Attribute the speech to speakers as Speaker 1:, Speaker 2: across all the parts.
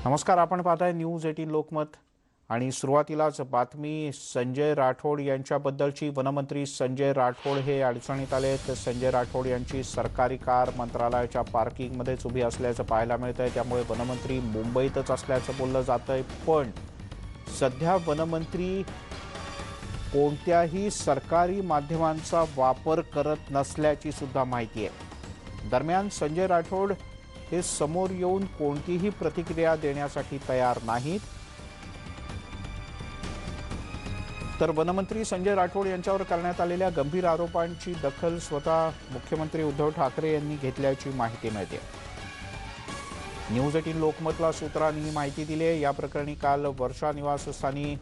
Speaker 1: नमस्कार, आपण पाहताय न्यूज 18 लोकमत आणि सुरुवातीलाच बातमी संजय राठोड यांच्याबद्दलची। वनमंत्री संजय राठोड हे अडचणीत आलेत। संजय राठोड यांची सरकारी कार मंत्रालयाच्या पार्किंगमध्येच उभी असल्याचं पाहायला मिळतंय, त्यामुळे वनमंत्री मुंबईतच असल्याचं बोललं जातंय। पण सध्या वनमंत्री कोणत्याही सरकारी माध्यमांचा वापर करत नसल्याची सुद्धा माहिती आहे। दरम्यान संजय राठोड हे समोर येऊन कोणतीही प्रतिक्रिया देण्यासाठी तयार नाहीत। तर वनमंत्री संजय राठोड यांच्यावर करण्यात आलेल्या गंभीर आरोपांची दखल स्वतः मुख्यमंत्री उद्धव ठाकरे यांनी घेतल्याची माहिती मिळते। न्यूज 18 लोकमतला सूत्रांनी ही माहिती दिली आहे। या प्रकरणी काल वर्षा निवासस्थानी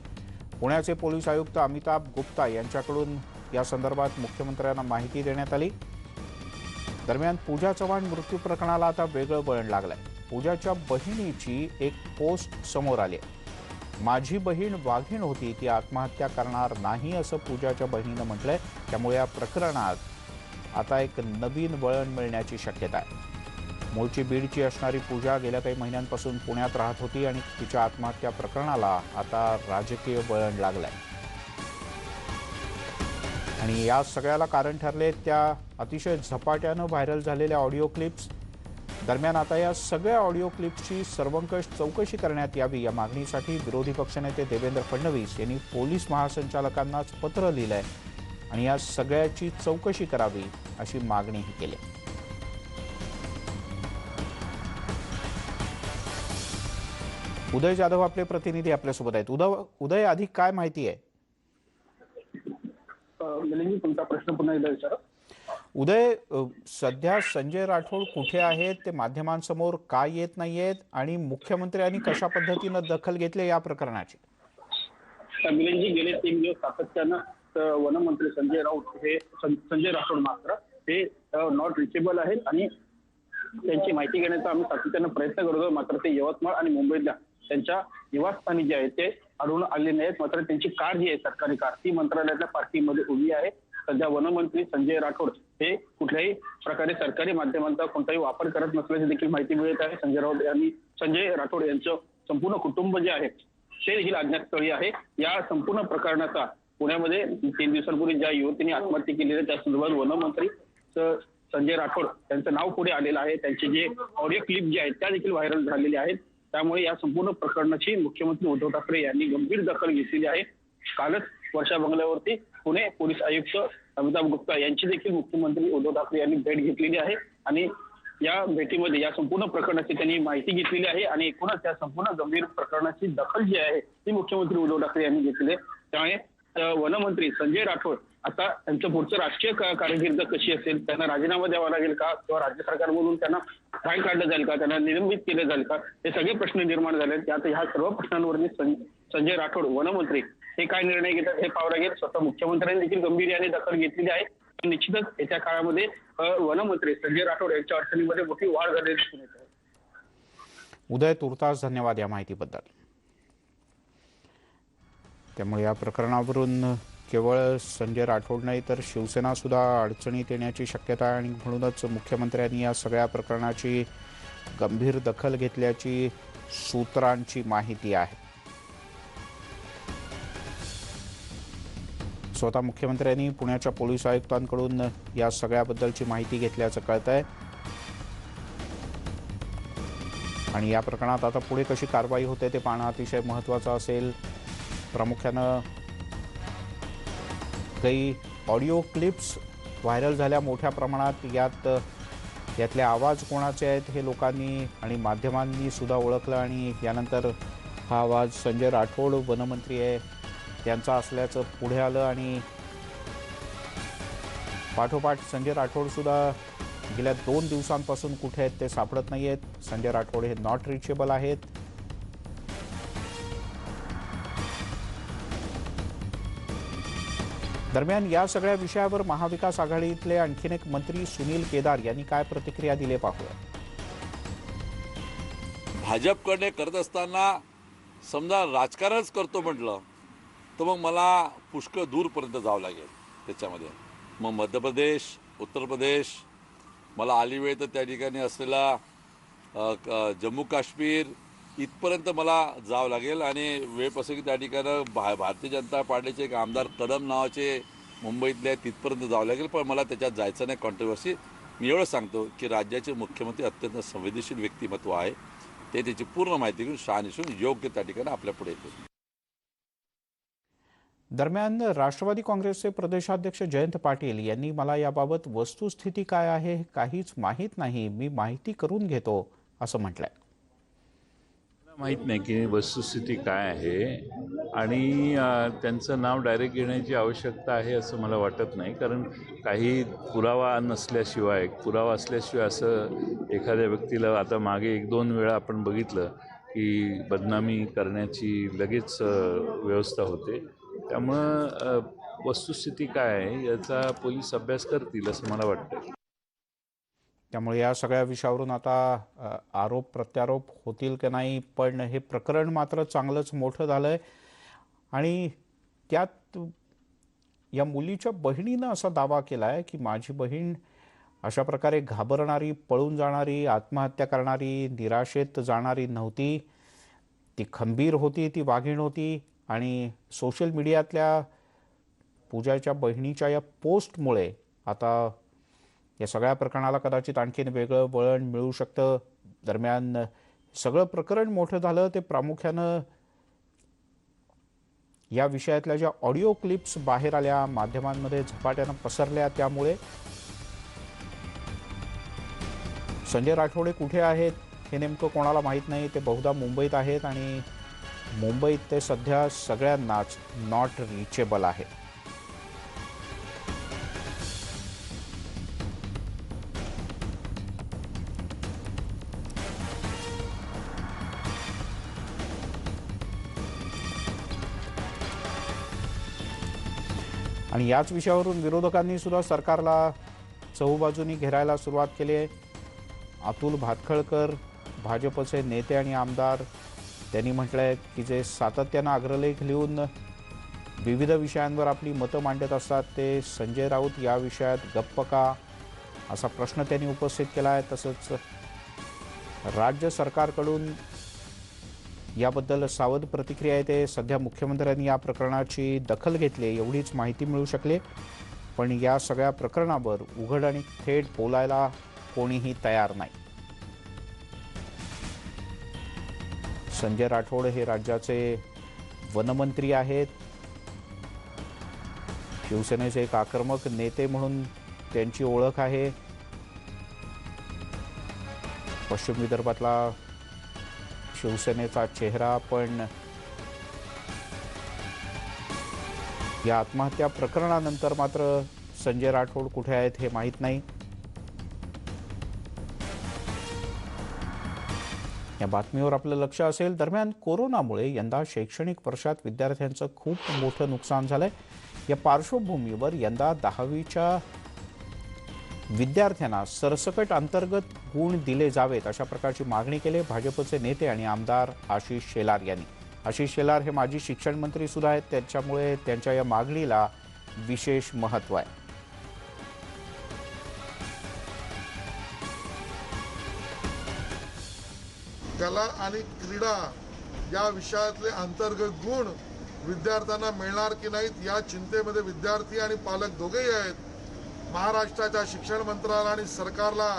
Speaker 1: पुण्याचे पोलीस आयुक्त अमिताभ गुप्ता यांच्याकडून या संदर्भात मुख्यमंत्र्यांना माहिती देण्यात आली। दरम्यान पूजा चव्हाण मृत्यू प्रकरणाला आता वेगळं वळण लागलंय। पूजाच्या बहिणीची एक पोस्ट समोर आली आहे। माझी बहीण वाघीण होती, ती आत्महत्या करणार नाही असं पूजाच्या बहिणीनं म्हटलंय। त्यामुळे या प्रकरणात आता एक नवीन वळण मिळण्याची शक्यता आहे। मूळची बीडची असणारी पूजा गेल्या काही महिन्यांपासून पुण्यात राहत होती आणि तिच्या आत्महत्या प्रकरणाला आता राजकीय वळण लागलंय। आणि या सगळ्याला कारण ठरले त्या अतिशय झपाट्यानं व्हायरल झालेल्या ऑडिओ क्लिप्स। दरम्यान आता या सगळ्या ऑडिओ क्लिप्सची सर्वंकष चौकशी करण्यात यावी या मागणीसाठी विरोधी पक्षनेते देवेंद्र फडणवीस यांनी पोलीस महासंचालकांनाच पत्र लिहिलंय आणि या सगळ्याची चौकशी करावी अशी मागणीही केली। उदय जाधव आपले प्रतिनिधी आपल्यासोबत आहेत। उदय, अधिक काय माहिती आहे?
Speaker 2: तुमचा प्रश्न पुन्हा एकदा विचारा।
Speaker 1: उदय, सध्या संजय राठोड कुठे आहेत, ते माध्यमांसमोर का येत नाहीयेत आणि मुख्यमंत्र्यांनी कशा पद्धतीने दखल घेतली या प्रकरणाची?
Speaker 2: मिलिंदजी, गेले 3 दिवस सातत्यानं वनमंत्री संजय राठोड मात्र हे नॉट रिचेबल आहेत आणि त्यांची माहिती घेण्याचा आम्ही सातत्यानं प्रयत्न करतो। मात्र ते यवतमाळ आणि मुंबईतल्या त्यांच्या निवासस्थानी जे आहे ते आढळून आले नाहीत। मात्र त्यांची कार जी आहे, सरकारी कार, ती मंत्रालयातल्या पार्किंगमध्ये उभी आहे। सध्या वनमंत्री संजय राठोड हे कुठल्याही प्रकारे सरकारी माध्यमांचा कोणताही वापर करत नसल्याची देखील माहिती मिळत आहे। संजय राठोड यांचं संपूर्ण कुटुंब जे आहे ते देखील अज्ञातस्थळी आहे। या संपूर्ण प्रकरणाचा पुण्यामध्ये 3 दिवसांपूर्वी ज्या युवतीने आत्महत्या केली आहे त्या संदर्भात वनमंत्री संजय राठोड यांचं नाव पुढे आलेलं आहे। त्यांचे जे ऑडिओ क्लिप जे आहेत त्या देखील व्हायरल झालेल्या आहेत। त्यामुळे या संपूर्ण प्रकरणाची मुख्यमंत्री उद्धव ठाकरे यांनी गंभीर दखल घेतलेली आहे। कालच वर्षा बंगल्यावरती पुणे पोलीस आयुक्त अमिताभ गुप्ता यांची देखील मुख्यमंत्री उद्धव ठाकरे यांनी भेट घेतलेली आहे आणि या भेटीमध्ये या संपूर्ण प्रकरणाची त्यांनी माहिती घेतलेली आहे आणि एकूणच या संपूर्ण गंभीर प्रकरणाची दखल जी आहे ती मुख्यमंत्री उद्धव ठाकरे यांनी घेतली आहे। त्यामुळे वनमंत्री संजय राठोड आता त्यांचं पुढचं राजकीय कारकीर्द कशी असेल, त्यांना राजीनामा द्यावा लागेल का किंवा राज्य सरकारमधून त्यांना बाहेर काढलं जाईल का, त्यांना निलंबित केलं जाईल का, हे सगळे प्रश्न निर्माण झाले। त्यात ह्या सर्व प्रश्नांवरती संजय राठोड वनमंत्री हे काय निर्णय घेतात हे पाहावं लागेल। स्वतः मुख्यमंत्र्यांनी देखील गंभीर्याने दखल घेतलेली आहे। निश्चितच येत्या काळामध्ये वनमंत्री संजय राठोड यांच्या अडचणीमध्ये मोठी वाढ झालेली दिसून येत आहे।
Speaker 1: उदय, तुर्तास धन्यवाद या माहितीबद्दल। त्यामुळे या प्रकरणावरून केवळ संजय राठोड नाही तर शिवसेना सुद्धा अडचणीत येण्याची शक्यता आहे आणि म्हणूनच मुख्यमंत्र्यांनी या सगळ्या प्रकरणाची गंभीर दखल घेतल्याची सूत्रांची माहिती आहे। स्वतः मुख्यमंत्र्यांनी पुण्याच्या पोलीस आयुक्तांकडून या सगळ्याबद्दलची माहिती घेतल्याचं कळतंय आणि या प्रकरणात आता पुढे कशी कारवाई होते ते पाहणं अतिशय महत्त्वाचं असेल। प्रामुख्यानं काही ऑडिओ क्लिप्स व्हायरल झाल्या मोठ्या प्रमाणात। यातले आवाज कोणाचे आहेत हे लोकांनी आणि माध्यमांनी सुद्धा ओळखलं आणि यानंतर हा आवाज संजय राठोड वनमंत्री आहे त्यांचा असल्याचं पुढे आलं आणि पाठोपाठ संजय राठोड सुद्धा गेल्या 2 दिवसांपासून कुठे आहेत ते सापडत नाही आहेत। संजय राठोड हे नॉट रिचेबल आहेत। दरम्यान या सगळ्या विषयावर महाविकास आघाडीतले आणखीन एक मंत्री सुनील केदार यांनी काय प्रतिक्रिया दिली पाहूया।
Speaker 3: भाजपकडे करत असताना समजा राजकारणच करतो म्हटलं तर मग मला पुष्कळ दूरपर्यंत जावं लागेल त्याच्यामध्ये। मग मध्य प्रदेश, उत्तर प्रदेश, मला आली वेळ तर त्या ठिकाणी असलेला जम्मू काश्मीर, इथपर्यंत मला जावं लागेल आणि वेळप्रसंगी त्या ठिकाणी भारतीय जनता पार्टीचे एक आमदार कदम नावाचे मुंबईतले तिथपर्यंत जावं लागेल, पण मला त्याच्यात जायचं नाही. कॉन्ट्रोवर्सी मी एवढं सांगतो की राज्याचे मुख्यमंत्री अत्यंत संवेदनशील व्यक्तिमत्व आहे. ते त्याची पूर्ण माहिती घेऊन शहानिशून योग्य त्या ठिकाणी आपल्या पुढे येतील.
Speaker 1: दरम्यान राष्ट्रवादी काँग्रेसचे प्रदेशाध्यक्ष जयंत पाटील यांनी मला याबाबत वस्तुस्थिती काय आहे हे काहीच माहीत नाही, मी माहिती करून घेतो असं म्हटलंय.
Speaker 4: माहीत नाही की वस्तुस्थिती काय आहे आणि त्यांचं नाव डायरेक्ट घेण्याची आवश्यकता आहे असं मला वाटत नाही. कारण काही पुरावा असल्याशिवाय असं एखाद्या व्यक्तीला आता मागे 1-2 वेळा आपण बघितलं की बदनामी करण्याची लगेच व्यवस्था होते. त्यामुळं वस्तुस्थिती काय आहे याचा पोलीस अभ्यास करतील असं मला वाटतं.
Speaker 1: त्यामुळे या सगळ्या विषयावरून आता आरोप प्रत्यारोप होतील की नाही, पण हे प्रकरण मात्र चांगलंच मोठं झालंय. आणि त्यात या मुलीच्या बहिणीनं असा दावा केलाय की माझी बहीण अशा प्रकारे घाबरणारी, पळून जाणारी, आत्महत्या करणारी, निराशेत जाणारी नव्हती. ती खंबीर होती, ती वाघीण होती. आणि सोशल मीडियातल्या पूजाच्या बहिणीच्या या पोस्टमुळे आता या सगळ्या प्रकरणाला कदाचित आणखीन वेगळं वळण मिळू शकतं. दरम्यान सगळं प्रकरण मोठं झालं ते प्रामुख्यानं या विषयातल्या ज्या ऑडिओ क्लिप्स बाहेर आल्या, माध्यमांमध्ये झपाट्यानं पसरल्या, त्यामुळे संजय राठोडे कुठे आहेत हे नेमकं कोणाला माहीत नाही. ते बहुधा मुंबईत आहेत आणि मुंबईत ते सध्या सगळ्यांनाच नॉट रिचेबल आहे. आणि याच विषयावरून विरोधकांनी सुद्धा सरकारला चहूबाजूंनी घेरायला सुरुवात केली आहे. अतुल भातखळकर भाजपचे नेते आणि आमदार त्यांनी म्हटलं आहे की जे सातत्यानं अग्रलेख लिहून विविध विषयांवर आपली मतं मांडत असतात ते संजय राऊत या विषयात गप्प का, असा प्रश्न त्यांनी उपस्थित केला आहे. तसंच राज्य सरकारकडून याबद्दल सावध प्रतिक्रिया येते. सध्या मुख्यमंत्र्यांनी या प्रकरणाची दखल घेतली एवढीच माहिती मिळू शकली, पण या सगळ्या प्रकरणावर उघड आणि थेट बोलायला कोणीही तयार नाही. संजय राठोड हे राज्याचे वनमंत्री आहेत. शिवसेनेचे एक आक्रमक नेते म्हणून त्यांची ओळख आहे. पश्चिम विदर्भातला शिवसेनेचा चेहरा, पण या आत्महत्या प्रकरणानंतर मात्र संजय राठोड कुठे आहेत हे माहीत नाही. या बातमीवर आपलं लक्ष असेल. दरम्यान कोरोनामुळे यंदा शैक्षणिक वर्षात विद्यार्थ्यांचं खूप मोठं नुकसान झालंय. या पार्श्वभूमीवर यंदा 10वीच्या विद्यार्थ्यांना सरसकट अंतर्गत गुण दिले जावेत अशा प्रकारची मागणी केली भाजपचे नेते आणि आमदार आशिष शेलार यांनी. आशिष शेलार हे माजी शिक्षण मंत्री सुद्धा आहेत, त्याच्यामुळे त्यांच्या या मागणीला विशेष महत्त्व आहे.
Speaker 5: कला आणि क्रीडा या विषयातले अंतर्गत गुण विद्यार्थ्यांना मिळणार की नाहीत या चिंतेमध्ये विद्यार्थी आणि पालक दोघेही आहेत. महाराष्ट्राच्या शिक्षण मंत्रालयाला आणि सरकारला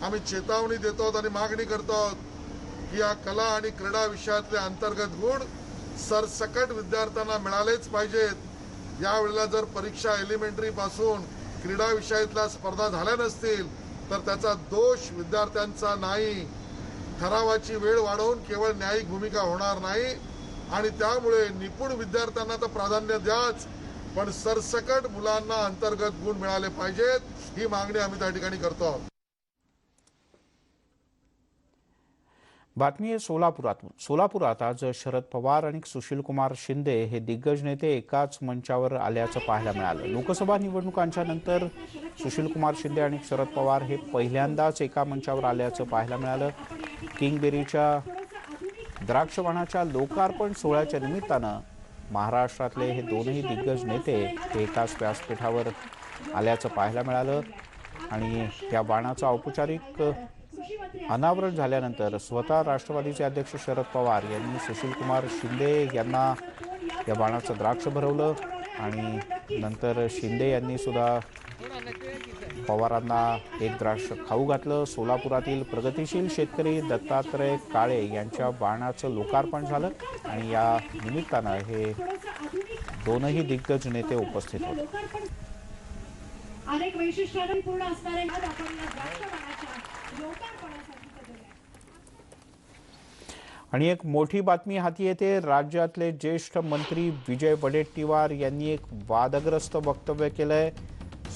Speaker 5: आम्ही चेतावणी देतो आहोत आणि मागणी करतो आहोत की या कला आणि क्रीडा विषयातले अंतर्गत गुण सरसकट विद्यार्थ्यांना मिळालेच पाहिजेत. यावेळेला जर परीक्षा एलिमेंटरी पासून क्रीडा विषयातल्या स्पर्धा झाल्या नसतील तर त्याचा दोष विद्यार्थ्यांचा नाही. ठरावाची वेळ वाढवून केवळ न्यायिक भूमिका होणार नाही आणि त्यामुळे निपुण विद्यार्थ्यांना तर प्राधान्य द्याच, पण सरसकट मुलांना अंतर्गत गुण मिळाले पाहिजेत, ही मागणी आम्ही त्या ठिकाणी करतो आहोत.
Speaker 1: बातमी आहे सोलापुरातून. सोलापुरात आज शरद पवार आणि सुशीलकुमार शिंदे हे दिग्गज नेते एकाच मंचावर आल्याचं पाहायला मिळालं. लोकसभा निवडणुकांच्या नंतर सुशीलकुमार शिंदे आणि शरद पवार हे पहिल्यांदाच एका मंचावर आल्याचं पाहायला मिळालं. किंगबेरीच्या द्राक्षवाणाच्या लोकार्पण सोहळ्याच्या निमित्तानं महाराष्ट्रातले हे दोनही दिग्गज नेते हे एकाच व्यासपीठावर आल्याचं पाहायला मिळालं आणि त्या बाणाचं औपचारिक अनावरण झाल्यानंतर स्वतः राष्ट्रवादीचे अध्यक्ष शरद पवार यांनी सुशीलकुमार शिंदे यांना या बाणाचं द्राक्ष भरवलं आणि नंतर शिंदे यांनी सुद्धा पवारांना एक द्राक्ष खाऊ घातलं. सोलापुरातील प्रगतिशील शेतकरी दत्तात्रय काळे यांच्या बाणाचं लोकार्पण झालं आणि या निमित्तानं हे दोनही दिग्गज नेते उपस्थित होते.
Speaker 6: अनेक वैशिष्ट्यांनी पूर्ण असणारे आज आपण या द्राक्ष बाणाच्या लोकार्पणासाठी सजवले.
Speaker 1: आणि एक मोठी बातमी हाती येते. राज्यातले ज्येष्ठ मंत्री विजय वडेट्टीवार यांनी एक वादग्रस्त वक्तव्य केलंय.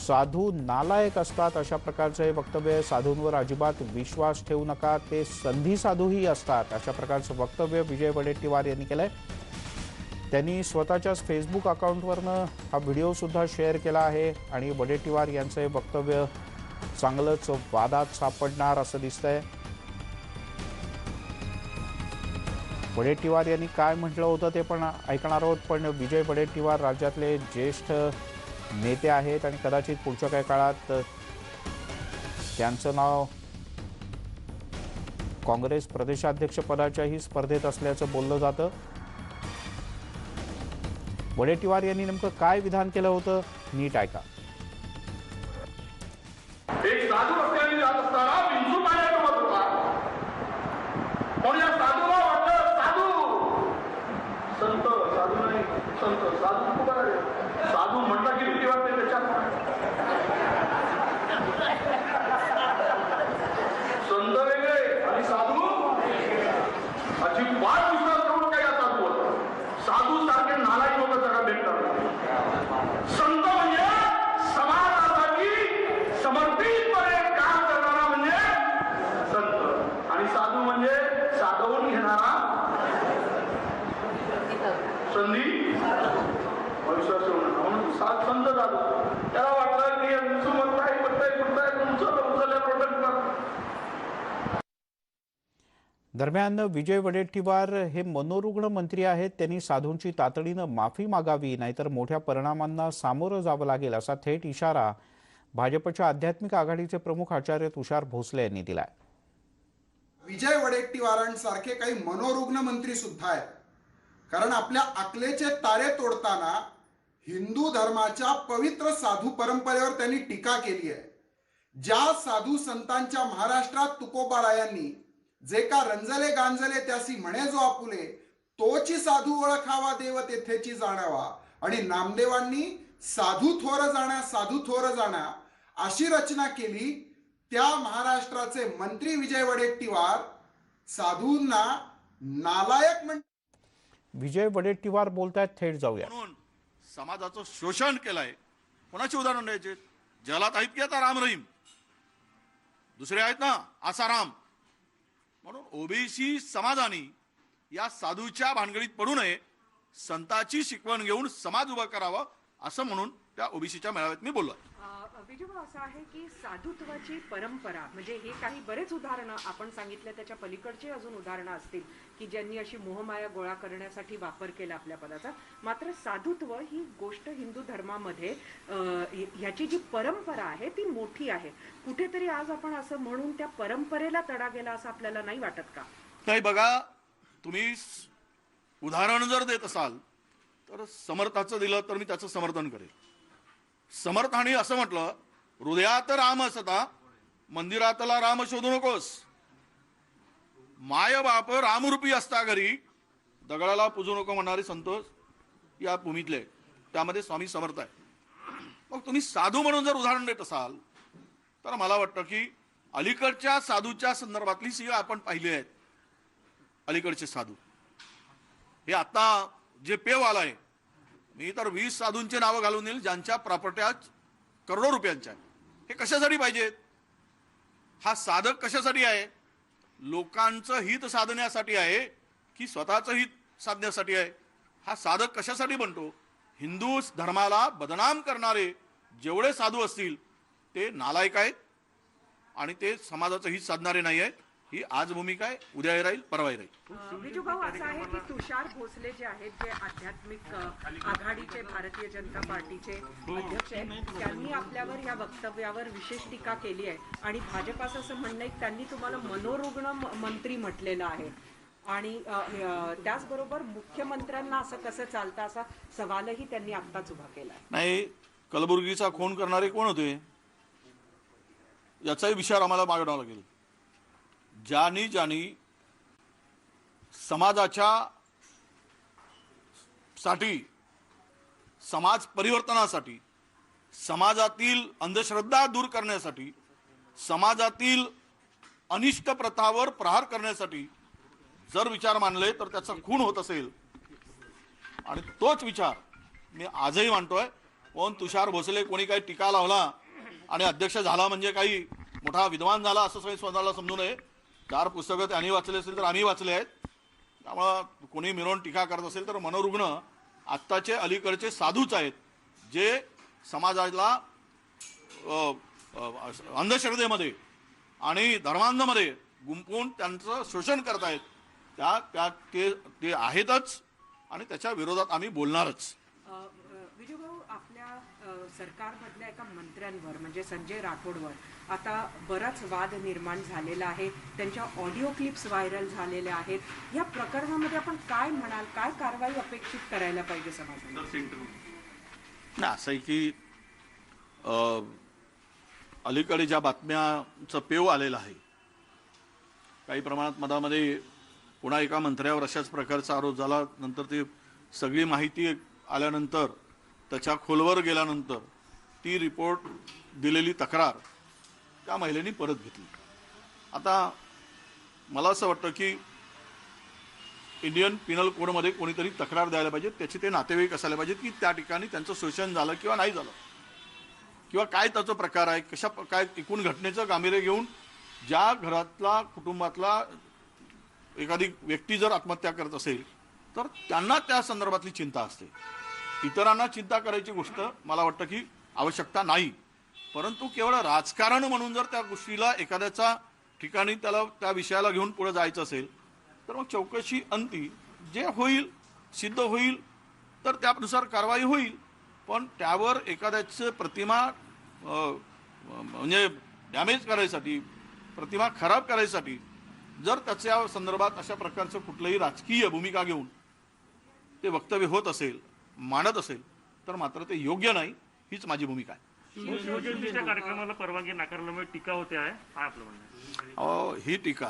Speaker 1: साधू नालायक असतात अशा प्रकारचं हे वक्तव्य. साधूंवर अजिबात विश्वास ठेवू नका, ते संधी साधूही असतात अशा प्रकारचं वक्तव्य विजय वडेट्टीवार यांनी केलंय. त्यांनी स्वतःच्याच फेसबुक अकाउंटवरनं हा व्हिडिओसुद्धा शेअर केला आहे आणि वडेट्टीवार यांचं हे वक्तव्य चांगलंच वादात सापडणार असं दिसतंय. वडेट्टीवार यांनी काय म्हटलं होतं ते पण ऐकणार आहोत. पण विजय वडेट्टीवार राज्यातले ज्येष्ठ नेते आहेत आणि कदाचित पुढच्या काही काळात त्यांचं नाव काँग्रेस प्रदेशाध्यक्षपदाच्याही स्पर्धेत असल्याचं बोललं जातं. वडेट्टीवार यांनी नेमकं काय विधान केलं होतं नीट ऐका.
Speaker 7: एक साधू रस्त्याने जात असताना विंचू पाण्यासोबत होता. म्हणून या साधूला वाटलं साधू संत, साधू नाही संत, साधू कुठं आहे? साधू म्हटलं की भीती वाटते त्याच्यात. संत वेगळे आणि साधू अजिबात विश्वास करू नका या साधूवर. साधू सारखे नालायक लोक जगा भेटतात. संत म्हणजे समाजासाठी समर्पितपणे काम करणारा म्हणजे संत, आणि साधू म्हणजे साधवून घेणारा संधी विश्वास म्हणून संत साधू. त्याला वाटलं की म्हणताय उचलल्या प्रोडक्ट.
Speaker 1: दरम्यान विजय वडेट्टीवार हे मनोरुग्ण मंत्री आहेत. त्यांनी साधूंची तातडीनं माफी मागावी, नाहीतर मोठ्या परिणामांना सामोरं जावं लागेल असा थेट इशारा भाजपच्या आध्यात्मिक आघाडीचे प्रमुख आचार्य तुषार भोसले यांनी दिलाय.
Speaker 8: विजय वडेट्टीवारांसारखे काही मनोरुग्ण मंत्री सुद्धा आहेत. कारण आपल्या अकलेचे तारे तोडताना हिंदू धर्माच्या पवित्र साधू परंपरेवर त्यांनी टीका केली आहे. ज्या साधू संतांच्या महाराष्ट्रात तुकोबारायांनी जे का रंजले गांजले त्यासी म्हणे जो आपुले, तोची साधू ओळखावा देव तेथेची जाणावा, आणि नामदेवांनी साधू थोर जाणा अशी रचना केली. त्या महाराष्ट्राचे मंत्री विजय वडेट्टीवार साधूंना नालायक
Speaker 1: विजय वडेट्टीवार बोलतायत, थेट जाऊया.
Speaker 7: म्हणून समाजाचं शोषण केलंय. कोणाचे उदाहरण द्यायचे? जलात आहेत की आता राम रहीम, दुसरे आहेत ना आसाराम. म्हणून ओबीसी समाजाने या साधूच्या भानगडीत पडू नये, संताची शिकवण घेऊन समाज उभा करावा असं म्हणून त्या ओबीसीच्या मेळाव्यात मी बोललो.
Speaker 9: विजय असं आहे की साधुत्वाची परंपरा म्हणजे हे काही बरेच उदाहरणं आपण सांगितले, त्याच्या पलीकडची अजून उदाहरणं असतील की ज्यांनी अशी मोहमाया गोळा करण्यासाठी वापर केला आपल्या पदाचा. मात्र साधुत्व ही गोष्ट हिंदू धर्मामध्ये ह्याची जी परंपरा आहे ती मोठी आहे. कुठेतरी आज आपण असं म्हणून त्या परंपरेला तडा गेला असं आपल्याला नाही वाटत का?
Speaker 7: नाही, बघा, तुम्ही उदाहरण जर देत असाल तर समर्थाचं दिलं तर मी त्याचं समर्थन करेन. समर्थाने असं म्हटलं, हृदयात राम असता मंदिरातला राम शोधू नकोस. माय बाप रामरूपी असता घरी दगडाला पूजू नको म्हणणारे संत या भूमीतले, त्यामध्ये स्वामी समर्थ आहे. मग तुम्ही साधू म्हणून जर उदाहरण देत असाल तर मला वाटतं की अलीकडच्या साधूच्या संदर्भातली सी आपण पाहिली आहेत. अलीकडचे साधू हे आता जे पेव आलाय, मी तर 20 साधूंचे नावं घालून येईल ज्यांच्या प्रॉपर्ट्या करोडो रुपयांच्या आहेत. हे कशासाठी पाहिजेत? हा साधक कशासाठी आहे? लोकांचं हित साधण्यासाठी आहे की स्वतःचं हित साधण्यासाठी आहे? हा साधक कशासाठी बनतो? हिंदू धर्माला बदनाम करणारे जेवढे साधू असतील ते नालायक आहेत आणि ते समाजाचं हित साधणारे नाही आहेत. ही आज भूमिका आहे, उद्याही राहील, परवाही राहील.
Speaker 9: विजूभाऊ, असं आहे की तुषार भोसले जे आहेत, जे आध्यात्मिक आघाडीचे भारतीय जनता पार्टीचे अध्यक्ष आहेत, त्यांनी आपल्यावर या वक्तव्यावर विशेष टीका केली आहे आणि भाजपाचं असं म्हणणं आहे की त्यांनी तुम्हाला मनोरुग्ण मंत्री म्हटलेलं आहे आणि त्याचबरोबर मुख्यमंत्र्यांना असं कसं चालतं असा सवालही त्यांनी आत्ताच उभा केला.
Speaker 7: नाही, कलबुर्गीचा खून करणारे कोण होते याचाही विचार आम्हाला मागवावा लागेल. ज्यांनी समाजाच्या साठी, समाज परिवर्तनासाठी, समाजातील अंधश्रद्धा दूर करण्यासाठी, समाजातील अनिष्ट प्रथावर प्रहार करण्यासाठी जर विचार मानले तर त्याचा खून होत असेल आणि तोच विचार मी आजही मानतोय. पण तुषार भोसले कोणी काही टीका लावला आणि अध्यक्ष झाला म्हणजे काही मोठा विद्वान झाला असं स्वतःला समजू नये. 4 पुस्तकं त्यांनी वाचले असेल तर आम्ही वाचले आहेत. त्यामुळं कोणी मिरवून टीका करत असेल तर मनोरुग्ण आत्ताचे अलीकडचे साधूच आहेत, जे समाजाला अंधश्रद्धेमध्ये आणि धर्मांधमध्ये गुंफून त्यांचं शोषण करतायत. ते आहेतच आणि त्याच्या विरोधात आम्ही बोलणारच.
Speaker 9: विजूभाऊ, आपल्या सरकारमधल्या एका मंत्र्यांवर म्हणजे संजय राठोडवर आता बराच वाद निर्माण झालेला आहे. त्यांच्या ऑडिओ क्लिप्स व्हायरल झालेल्या आहेत. या प्रकरणामध्ये आपण काय म्हणाल, काय कारवाई अपेक्षित करायला पाहिजे समाजाने?
Speaker 7: ना असं आहे की अलीकडे ज्या बातम्यांचं पेव आलेलं आहे, काही प्रमाणात मधामध्ये पुन्हा एका मंत्र्यावर अशाच प्रकारचा आरोप झाला. नंतर ती सगळी माहिती आल्यानंतर, त्याच्या खोलवर गेल्यानंतर ती रिपोर्ट दिलेली तक्रार त्या महिलेने परत घेतली. आता मला असं वाटतं की इंडियन पिनल कोडमध्ये कोणीतरी तक्रार द्यायला पाहिजे. त्याचे ते नातेवाईक असायला पाहिजेत की त्या ठिकाणी त्यांचं शोषण झालं किंवा नाही झालं, किंवा काय त्याचा प्रकार आहे, कशा काय एकूण घटनेचं गांभीर्य घेऊन ज्या घरातला कुटुंबातला एखादी व्यक्ती जर आत्महत्या करत असेल तर त्यांना त्या संदर्भातली चिंता असते. इतरांना चिंता करायची गोष्ट मला वाटतं की आवश्यकता नाही. परंतु केवळ राजकारण म्हणून जर त्या गोष्टीला एखाद्याच्या ठिकाणी त्याला त्या विषयाला घेऊन पुढे जायचं असेल तर मग चौकशी अंती जे होईल, सिद्ध होईल तर त्यानुसार कारवाई होईल. पण त्यावर एखाद्याचं प्रतिमा म्हणजे डॅमेज करायसाठी, प्रतिमा खराब करायसाठी जर त्याच्या संदर्भात अशा प्रकारचं कुठलंही राजकीय भूमिका घेऊन ते वक्तव्य होत असेल, मांडत असेल तर मात्र ते योग्य नाही, हीच माझी भूमिका आहे.
Speaker 10: शिवजयंतीच्या कार्यक्रमाला परवानगी नाकारल्यामुळे टीका होते आहे, काय आपलं म्हणणं आहे?
Speaker 7: ही टीका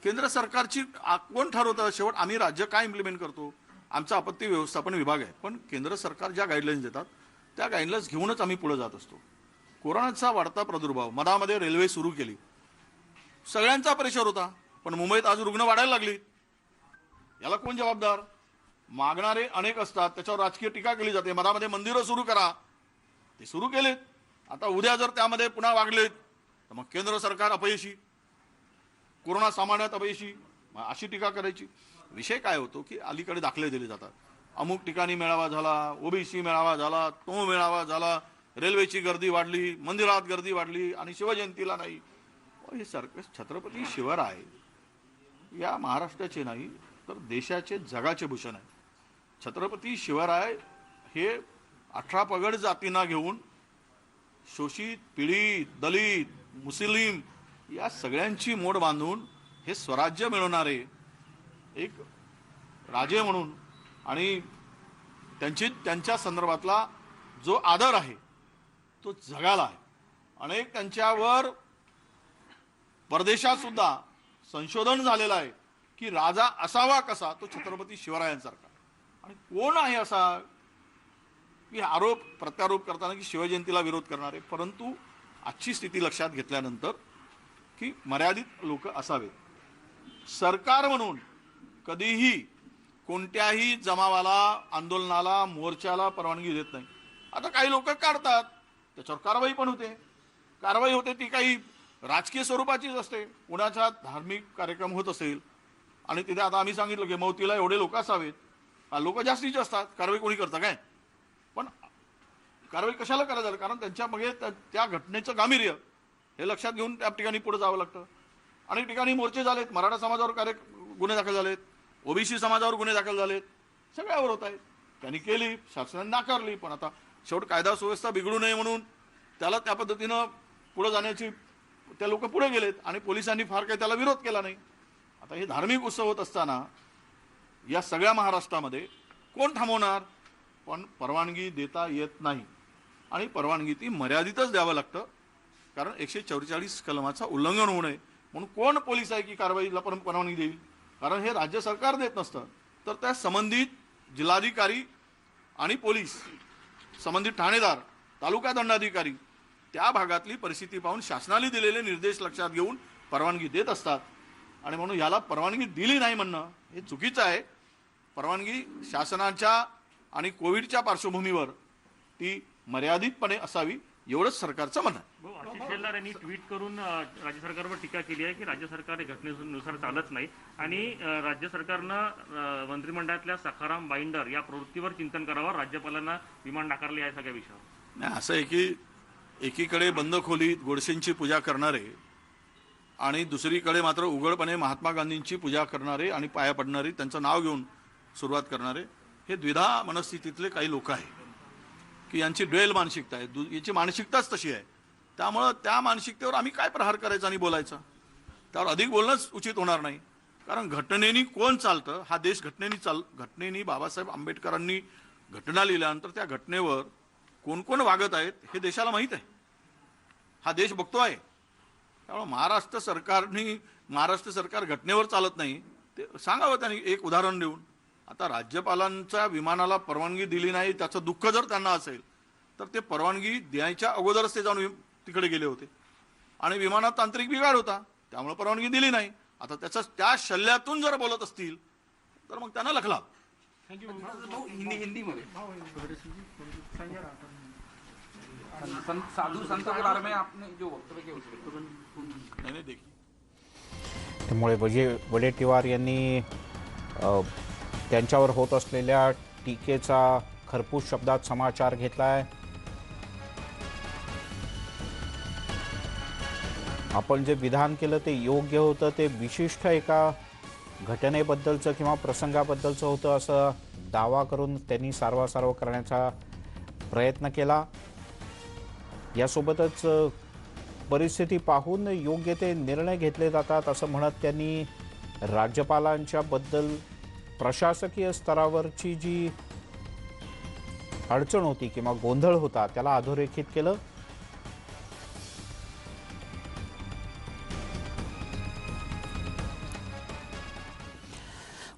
Speaker 7: केंद्र सरकारची कोण ठरवतं? शेवट आम्ही राज्य काय इम्प्लिमेंट करतो, आमचा आपत्ती व्यवस्थापन विभाग आहे. पण केंद्र सरकार ज्या गाईडलाईन्स देतात त्या गाईडलाईन्स घेऊनच आम्ही पुढे जात असतो. कोरोनाचा वाढता प्रादुर्भाव, मधामध्ये रेल्वे सुरू केली, सगळ्यांचा प्रेशर होता. पण मुंबईत आज रुग्ण वाढायला लागली, याला कोण जबाबदार? मागणारे अनेक असतात, त्याच्यावर राजकीय टीका केली जाते. मधामध्ये मंदिरं सुरू करा, ते सुरू केलेत. आता उद्या जर त्यामध्ये पुन्हा वागलेत तर मग केंद्र सरकार अपयशी, कोरोना सामान्यात अपयशी, अशी टीका करायची. विषय काय होतो की अलीकडे दाखले दिले जातात. अमुक ठिकाणी मेळावा झाला, ओबीसी मेळावा झाला, तो मेळावा झाला, रेल्वेची गर्दी वाढली, मंदिरात गर्दी वाढली आणि शिवजयंतीला नाही. हे छत्रपती शिवराय या महाराष्ट्राचे नाही तर देशाचे, जगाचे भूषण आहे. छत्रपती शिवराय हे 18 पगड जातींना घेऊन शोषित, पीडित, दलित, मुस्लिम या सगळ्यांची मोड बांधून हे स्वराज्य मिळवणारे एक राजे म्हणून आणि त्यांच्या संदर्भातला जो आदर आहे तो जगाला आहे. अनेक त्यांच्यावर परदेशात सुद्धा संशोधन झालेलं आहे की राजा असावा कसा, तो छत्रपती शिवरायांसारखा. आणि कोण आहे असा की आरोप प्रत्यारोप करताना की शिवजयंतीला विरोध करणारे. परंतु आजची स्थिती लक्षात घेतल्यानंतर की मर्यादित लोक असावेत. सरकार म्हणून कधीही कोणत्याही जमावाला, आंदोलनाला, मोर्चाला परवानगी देत नाही. आता काही लोक काढतात, त्याच्यावर कारवाई पण होते. कारवाई होते ती काही राजकीय स्वरूपाचीच असते. कुणाचा धार्मिक कार्यक्रम होत असेल आणि तिथे आता आम्ही सांगितलं की मौतीला एवढे लोक असावेत, लोक जास्तीचे असतात, कारवाई कोणी करतं काय? पण कारवाई कशाला करायला? कारण त्यांच्या मागे त्या घटनेचं गांभीर्य हे लक्षात घेऊन त्या ठिकाणी पुढे जावं लागतं. अनेक ठिकाणी मोर्चे झालेत, मराठा समाजावर गुन्हे दाखल झालेत, ओबीसी समाजावर गुन्हे दाखल झालेत, सगळ्यावर होत आहेत. त्यांनी केली, शासनाने नाकारली, पण आता शेवट कायदा सुव्यवस्था बिघडू नये म्हणून त्याला त्या पद्धतीनं पुढे जाण्याची त्या लोक पुढे गेलेत आणि पोलिसांनी फार काही त्याला विरोध केला नाही. आता हे धार्मिक उत्सव होत असताना या सगळ्या महाराष्ट्रामध्ये कोण थांबवणार? पण परवानगी देता येत नाही आणि परवानगी ती मर्यादितच द्यावं लागतं, कारण 144 कलमाचं उल्लंघन होऊ नये म्हणून कोण पोलीस आहे की कारवाईला परवानगी देईल? कारण हे राज्य सरकार देत नसतं, तर त्या संबंधित जिल्हाधिकारी आणि पोलीस, संबंधित ठाणेदार, तालुका दंडाधिकारी त्या भागातली परिस्थिती पाहून शासनाने दिलेले निर्देश लक्षात घेऊन परवानगी देत असतात. आणि म्हणून याला परवानगी दिली नाही म्हणणं हे चुकीचं आहे. परवानगी शासनाच्या आणि कोविडच्या पार्श्वभूमीवर ती मर्यादितपणे असावी एवढंच सरकारचं म्हणणं आहे.
Speaker 10: आशिष शेलार यांनी ट्विट करून राज्य सरकारवर टीका केली आहे की राज्य सरकार हे घटनेनुसार चालत नाही आणि राज्य सरकारनं मंत्रिमंडळातल्या सखाराम बाइंडर या प्रवृत्तीवर चिंतन करावं, राज्यपालांना विमान नाकारले आहे सगळ्या विषयावर.
Speaker 7: नाही, असं आहे की एकीकडे बंद खोलीत गोडसेंची पूजा करणारे आणि दुसरीकडे मात्र उघडपणे महात्मा गांधींची पूजा करणारे आणि पाया पडणारे, त्यांचं नाव घेऊन सुरुवात करणारे, हे द्विधा मनस्थितीतले काही लोक आहेत की यांची ड्वेल मानसिकता आहे, याची मानसिकताच तशी आहे. त्यामुळं त्या मानसिकतेवर आम्ही काय प्रहार करायचा आणि बोलायचा, त्यावर अधिक बोलणंच उचित होणार नाही. कारण घटनेनी कोण चालतं, हा देश घटनेनी बाबासाहेब आंबेडकरांनी घटना लिहिल्यानंतर त्या घटनेवर कोण कोण वागत आहेत हे देशाला माहीत आहे, हा देश बघतो आहे. त्यामुळे महाराष्ट्र सरकार घटनेवर चालत नाही ते सांगावं त्यांनी एक उदाहरण देऊन. आता राज्यपालांच्या विमानाला परवानगी दिली नाही त्याचं दुःख जर त्यांना असेल तर ते परवानगी द्यायच्या अगोदरच ते जाऊन तिकडे गेले होते आणि विमानात तांत्रिक बिघाड होता त्यामुळे परवानगी दिली नाही. आता त्या शल्ल्यातून जर बोलत असतील तर मग त्यांना लखला.
Speaker 11: हिंदी मध्ये साधू संत के बारे में आपने जो वक्तव्य किया उसमें
Speaker 7: नाही देखील
Speaker 1: त्यामुळे वडेट्टीवार यांनी त्यांच्यावर होत असलेल्या टीकेचा खरपूस शब्दात समाचार घेतलाय. आपण जे विधान केलं ते योग्य होतं, ते विशिष्ट एका घटनेबद्दलचं किंवा प्रसंगाबद्दलचं होतं असं दावा करून त्यांनी सारवासारव करण्याचा प्रयत्न केला. यासोबतच परिस्थिती पाहून योग्य ते निर्णय घेतले जातात असं म्हणत त्यांनी राज्यपालांच्या बद्दल प्रशासकीय स्तरावरची जी अडचण होती किंवा गोंधळ होता त्याला अधोरेखित केलं.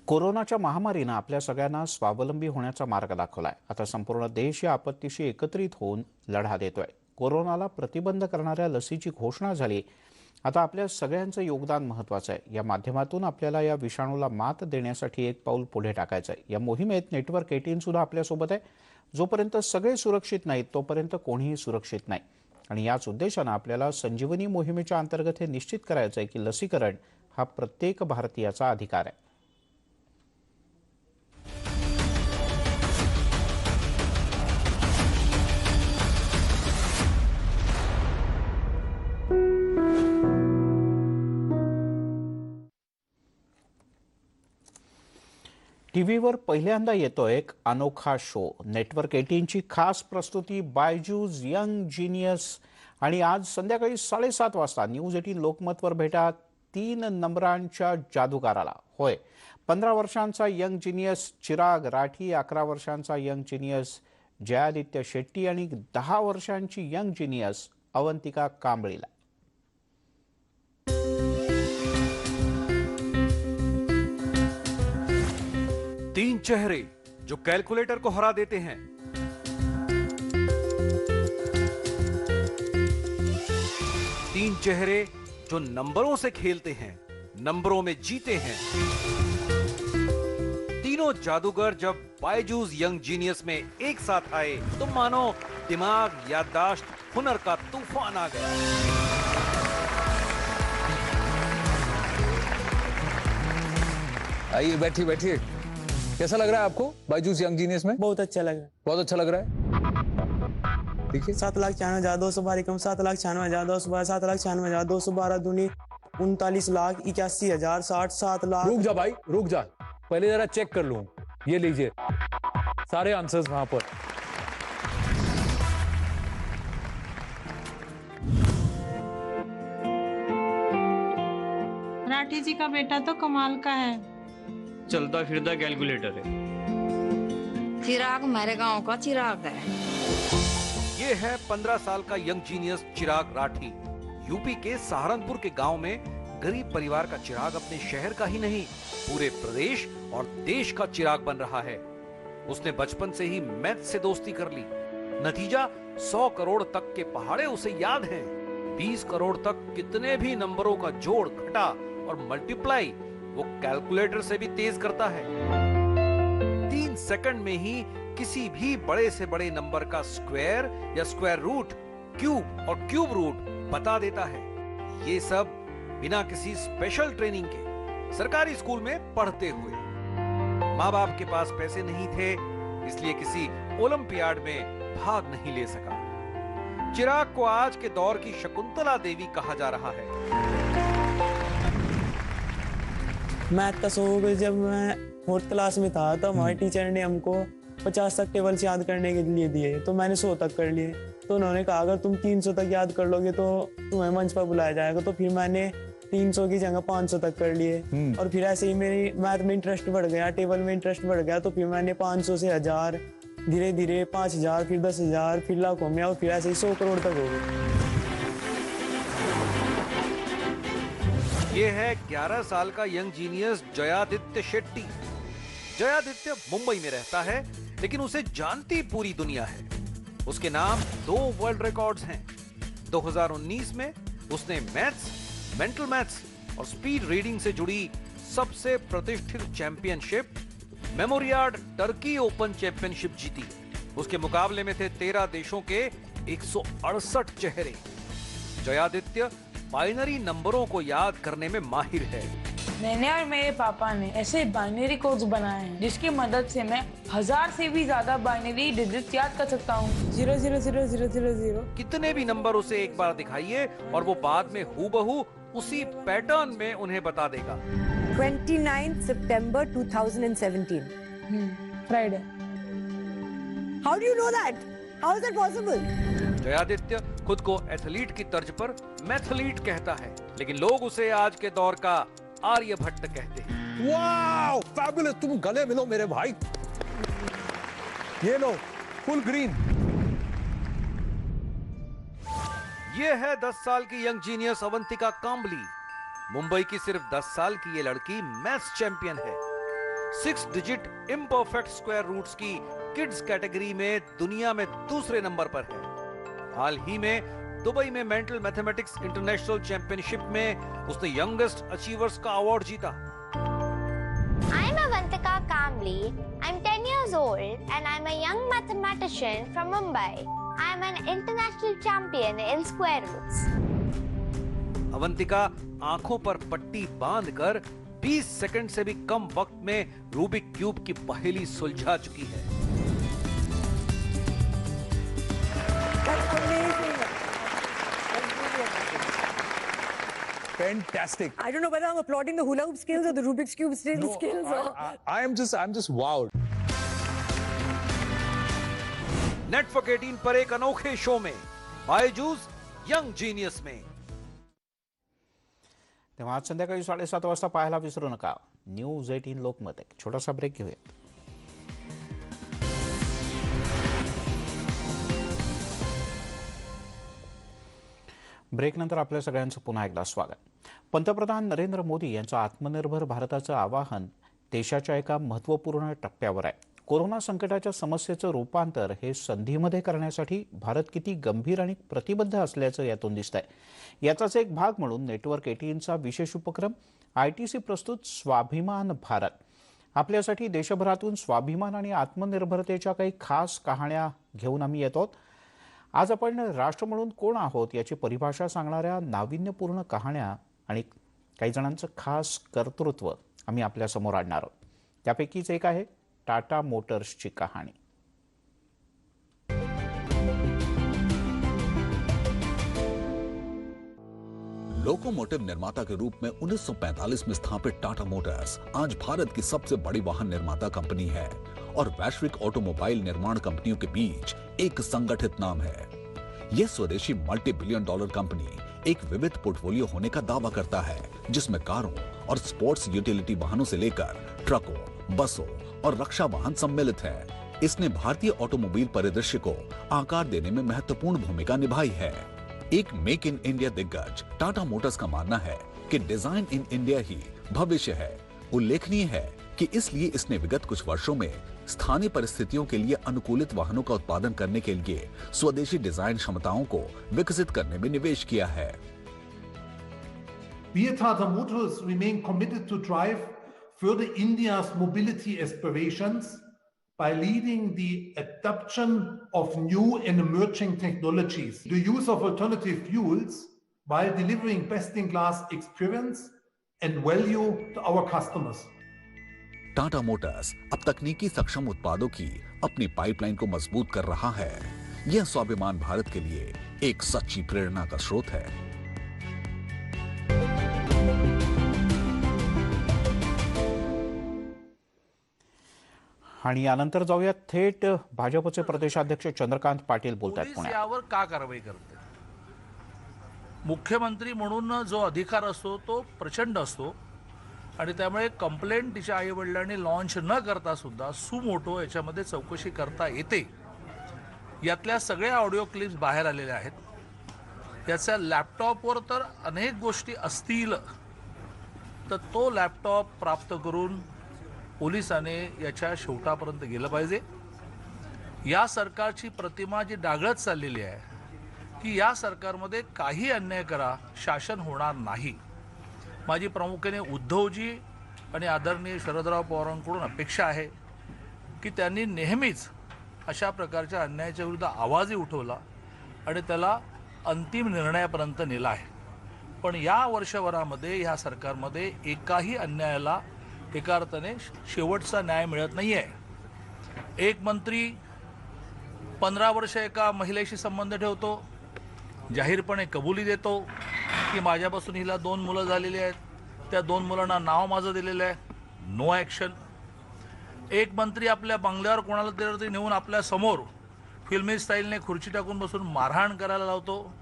Speaker 1: कोरोनाच्या महामारीनं आपल्या सगळ्यांना स्वावलंबी होण्याचा मार्ग दाखवलाय. आता संपूर्ण देश या आपत्तीशी एकत्रित होऊन लढा देतोय. कोरोनाला प्रतिबंध करणाऱ्या लसीची घोषणा झाली. आता आपल्या सगळ्यांचं योगदान महत्त्वाचं आहे. या माध्यमातून आपल्याला या विषाणूला मात देण्यासाठी एक पाऊल पुढे टाकायचं आहे. या मोहिमेत नेटवर्क 18 सुद्धा आपल्यासोबत आहे. जोपर्यंत सगळे सुरक्षित नाहीत तोपर्यंत कोणीही सुरक्षित नाही आणि याच उद्देशानं आपल्याला संजीवनी मोहिमेच्या अंतर्गत हे निश्चित करायचं आहे की लसीकरण हा प्रत्येक भारतीयाचा अधिकार आहे. टीव्हीवर पहिल्यांदा येतो एक अनोखा शो. नेटवर्क 18ची खास प्रस्तुती बायजूस यंग जीनियस आणि आज संध्याकाळी 7:30 वाजता न्यूज 18 लोकमतवर भेटा 3 नंबरांच्या जादूगाराला. होय, 15 वर्षांचा यंग जीनियस चिराग राठी, 11 वर्षांचा यंग जीनियस जयादित्य शेट्टी आणि 10 वर्षांची यंग जीनियस अवंतिका कांबळीला.
Speaker 12: तीन चेहरे जो कैलकुलेटर को हरा देते हैं, तीन चेहरे जो नंबरों से खेलते हैं, नंबरों में जीते हैं. तीनों जादूगर जब बायजूस यंग जीनियस में एक साथ आए तो मानो दिमाग, याददाश्त, हुनर का तूफान आ गया.
Speaker 13: आइए, बैठिए बैठिए. कैसा लग रहा है आपको बायजूस यंग जीनियस में?
Speaker 14: बहुत अच्छा लग रहा है.
Speaker 13: बहुत अच्छा लग रहा है. ठीक है.
Speaker 14: 7,96,212 कम 7,96,212 7,96,212 दूनी 39,81,000, 67 लाख।
Speaker 13: रुक जा भाई, रुक जा, पहले जरा चेक कर लूं। ये लीजिए सारे आंसर्स वहां पर।
Speaker 15: राठी जी का बेटा तो कमाल का है,
Speaker 16: चलता फिरता कैलकुलेटर है।
Speaker 17: चिराग हमारे गांव का चिराग है।
Speaker 12: ये है 15 साल का young genius Chirag Rathi. UP के सहारनपुर के गांव में गरीब परिवार का चिराग अपने शहर का ही नहीं, पूरे प्रदेश और देश का चिराग बन रहा है। उसने बचपन से ही मैथ से दोस्ती कर ली। नतीजा 100 करोड़ तक के पहाड़े उसे याद हैं। 20 करोड़ तक कितने भी नंबरों का जोड़, घटा और मल्टीप्लाई वो कैलकुलेटर से भी तेज करता है। 3 सेकंड में ही किसी भी बड़े से बड़े नंबर का स्क्वायर या स्क्वायर रूट, क्यूब और क्यूब रूट बता देता है। ये सब बिना किसी स्पेशल ट्रेनिंग के सरकारी स्कूल में पढ़ते हुए। माँ बाप के पास पैसे नहीं थे, इसलिए किसी ओलंपियाड में भाग नहीं ले सका। चिराग को आज के दौर की शकुंतला देवी कहा जा रहा है।
Speaker 14: मैथ का शौक जब मैं 4th क्लास में था तो हमारे टीचर ने हमको 50 तक टेबल्स याद करने के लिए दिए, तो मैंने 100 तक कर लिए। तो उन्होंने कहा अगर तुम 300 तक याद कर लोगे तो तुम्हें मंच पर बुलाया जाएगा। तो फिर मैंने 300 की जगह 500 तक कर लिए। और फिर ऐसे ही मेरी मैथ में इंटरेस्ट बढ़ गया, टेबल में इंटरेस्ट बढ़ गया। तो फिर मैंने 500 से 1000, धीरे धीरे 5000, फिर 10,000, फिर लाखों में, और फिर ऐसे ही 100 करोड़ तक हो गए।
Speaker 12: ये है 11 साल का यंग जीनियस जयादित्य शेट्टी। जयादित्य मुंबई में रहता है, लेकिन उसे जानती पूरी दुनिया है। उसके नाम 2 वर्ल्ड रिकॉर्ड्स हैं। 2019 में उसने मैथ्स, मेंटल मैथ्स और स्पीड रीडिंग से जुड़ी सबसे प्रतिष्ठित चैंपियनशिप मेमोरियाड टर्की ओपन चैंपियनशिप जीती। उसके मुकाबले में थे 13 देशों के 168 चेहरे। जयादित्य बाइनरी नंबरों को याद करने में माहिर है।
Speaker 15: मैंने और मेरे पापा ने ऐसे बाइनरी कोड्स बनाए हैं जिसकी मदद से मैं 1000 से भी ज्यादा बाइनरी डिजिट्स याद कर सकता हूँ। 0000000।
Speaker 12: कितने भी नंबर उसे एक बार दिखाइए और वो बाद में हूबहू उसी पैटर्न में उन्हें बता देगा।
Speaker 18: 29 September 2017.
Speaker 15: Friday.
Speaker 18: How do you know that? How is that possible?
Speaker 12: Jayaditya खुद को एथलीट की तर्ज पर मैथलीट कहता है, लेकिन लोग उसे आज के दौर का आर्यभट्ट कहते हैं।
Speaker 13: वाओ, फैबुलस, तुम गले मिलो मेरे भाई। ये लो, फुल ग्रीन।
Speaker 12: ये है 10 साल की यंग जीनियस अवंतिका कांबली। मुंबई की सिर्फ 10 साल की ये लड़की मैथ्स चैंपियन है। 6 डिजिट इम्परफेक्ट स्क्वायर रूट्स की किड्स कैटेगरी में दुनिया में दूसरे नंबर पर है। हाल ही में दुबई में मेंटल मैथमेटिक्स इंटरनेशनल चैंपियनशिप में उसने यंगेस्ट अचीवर्स का अवार्ड जीता।
Speaker 19: I'm Avantika Kambli. I'm 10 years old and I'm a young mathematician from Mumbai. I'm an international champion in square roots.
Speaker 12: Avantika आंखों पर पट्टी बांधकर 20 सेकंड से भी कम वक्त में रूबिक क्यूब की पहेली सुलझा चुकी है।
Speaker 13: Fantastic.
Speaker 18: I don't know whether I'm applauding the hula hoop skills or the Rubik's Cube skills.
Speaker 13: I'm just wowed.
Speaker 12: Network 18 पर एक अनोखे शो में बायजूस यंग जीनियस में।
Speaker 1: तेव्हा आज संध्याकाळी 7:30 वाजता पाहायला विसरू नका न्यूज 18 लोकमत। एक छोटासा ब्रेक घेऊया। ब्रेकनंतर आपल्या सगळ्यांचं पुन्हा एकदा स्वागत। पंतप्रधान नरेंद्र मोदी यांचं आत्मनिर्भर भारताचं आवाहन देशाच्या एका महत्त्वपूर्ण टप्प्यावर आहे। कोरोना संकटाच्या समस्येचं रूपांतर हे संधीमध्ये करण्यासाठी भारत किती गंभीर आणि प्रतिबद्ध असल्याचं यातून दिसतंय। याचाच एक भाग म्हणून नेटवर्क 18चा विशेष उपक्रम ITC प्रस्तुत स्वाभिमान भारत। आपल्यासाठी देशभरातून स्वाभिमान आणि आत्मनिर्भरतेच्या काही खास कहाण्या घेऊन आम्ही येतो। आज आपण राष्ट्र म्हणून कोण आहोत याची परिभाषा सांगणाऱ्या नाविन्यपूर्ण कहाण्या आणि काही जणांचं खास कर्तृत्व आम्ही आपल्या समोर आणणार आहोत। त्यापैकीच एक आहे टाटा मोटर्सची कहाणी।
Speaker 20: लोकोमोटिव निर्माता के रूप में 1945 में स्थापित टाटा मोटर्स आज भारत की सबसे बड़ी वाहन निर्माता कंपनी है और वैश्विक ऑटोमोबाइल निर्माण कंपनियों के बीच एक संगठित नाम है। यह स्वदेशी मल्टी बिलियन डॉलर कंपनी एक विविध पोर्टफोलियो होने का दावा करता है, जिसमें कारों और स्पोर्ट्स यूटिलिटी वाहनों से लेकर ट्रकों, बसों और रक्षा वाहन सम्मिलित है। इसने भारतीय ऑटोमोबाइल परिदृश्य को आकार देने में महत्वपूर्ण भूमिका निभाई है। एक मेक इन इंडिया दिग्गज टाटा मोटर्स का मानना है कि डिजाइन इन इंडिया ही भविष्य है। उल्लेखनीय है कि इसलिए इसने विगत कुछ वर्षों में स्थानीय परिस्थितियों के लिए अनुकूलित वाहनों का उत्पादन करने के लिए स्वदेशी डिजाइन क्षमताओं को विकसित करने में निवेश किया है।
Speaker 21: We at Tata Motors remain committed to drive further India's mobility aspirations by leading the adoption of new and emerging technologies, the use of alternative fuels while delivering best-in-class experience and value to our customers.
Speaker 20: Tata Motors अब तकनीकी सक्षम उत्पादों की अपनी pipeline को मजबूत कर रहा है। यह स्वाभिमान भारत के लिए एक सच्ची प्रेरणा का स्रोत है।
Speaker 1: आणि यानंतर जाऊया थेट भाजपचे प्रदेशाध्यक्ष चंद्रकांत पाटील बोलतात पुण्यात।
Speaker 22: यावर का कारवाई करते? मुख्यमंत्री म्हणून जो अधिकार असतो तो प्रचंड असतो आणि त्यामुळे कंप्लेंट तिच्या आई वडिलांनी लॉन्च न करता सुद्धा सुमोटो याच्यामध्ये चौकशी करता येते। यातल्या सगळ्या ऑडिओ क्लिप्स बाहेर आलेल्या आहेत। याच्या लॅपटॉपवर तर अनेक गोष्टी असतील, तर तो लॅपटॉप प्राप्त करून पोलिसांनी याच्या शेवटापर्यंत गेलं पाहिजे। या सरकारची प्रतिमा जी डागळत चाललेली आहे की या सरकारमध्ये काही अन्याय करा शासन होणार नाही। माझी प्रामुख्याने उद्धवजी आणि आदरणीय शरदराव पवारांकडून अपेक्षा आहे की त्यांनी नेहमीच अशा प्रकारच्या अन्यायाच्या विरुद्ध आवाजही उठवला आणि त्याला अंतिम निर्णयापर्यंत नेला आहे। पण या वर्षभरामध्ये या सरकारमध्ये एकाही अन्यायाला एका अर्थाने शेवटचा न्याय मिळत नाही आहे। एक मंत्री 15 वर्ष एका महिलेशी संबंध ठेवतो, जाहीरपणे कबुली देतो की माझ्यापासून हिला 2 मुलं झालेली आहेत, त्या 2 मुलांना नाव माझं दिलेलं आहे, नो ॲक्शन। एक मंत्री आपल्या बंगल्यावर कोणाला तरी नेऊन आपल्या समोर फिल्मी स्टाईलने खुर्ची टाकून बसून मारहाण करायला लावतो,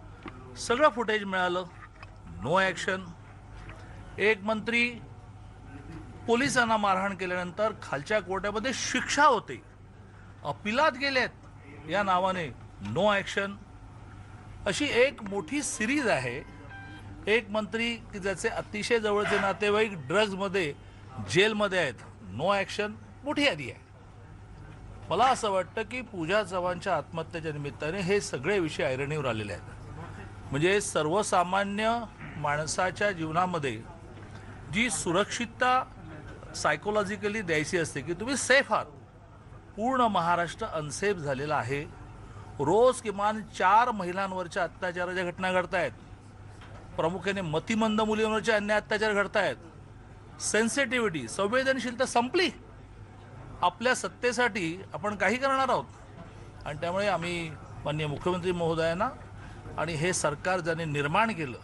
Speaker 22: सगळं फुटेज मिळालं, नो ॲक्शन। एक मंत्री पोलिसांना मारहाण केल्यानंतर खालच्या कोर्टामध्ये शिक्षा होते, अपिलात गेलेत या नावाने, नो ॲक्शन। अशी एक मोठी सिरीज आहे। एक मंत्री की ज्याचे अतिशय जवळचे नातेवाईक ड्रग्जमध्ये जेलमध्ये आहेत, नो ॲक्शन। मोठी यादी आहे। मला असं वाटतं की पूजा चव्हाणच्या आत्महत्येच्या निमित्ताने हे सगळे विषय ऐरणीवर आलेले आहेत। म्हणजे सर्वसामान्य माणसाच्या जीवनामध्ये जी सुरक्षितता सायकोलॉजिकली द्यायची असते की तुम्ही सेफ आहात, पूर्ण महाराष्ट्र अनसेफ झालेला आहे। रोज किमान 4 महिलांवरच्या अत्याचाराच्या घटना घडत आहेत, प्रामुख्याने मतिमंद मुलींवरचे अन्याय अत्याचार घडत आहेत। सेन्सिटिव्हिटी, संवेदनशीलता संपली। आपल्या सत्तेसाठी आपण काही करणार आहोत आणि त्यामुळे आम्ही माननीय मुख्यमंत्री महोदयांना आणि हे सरकार ज्यांनी निर्माण केलं,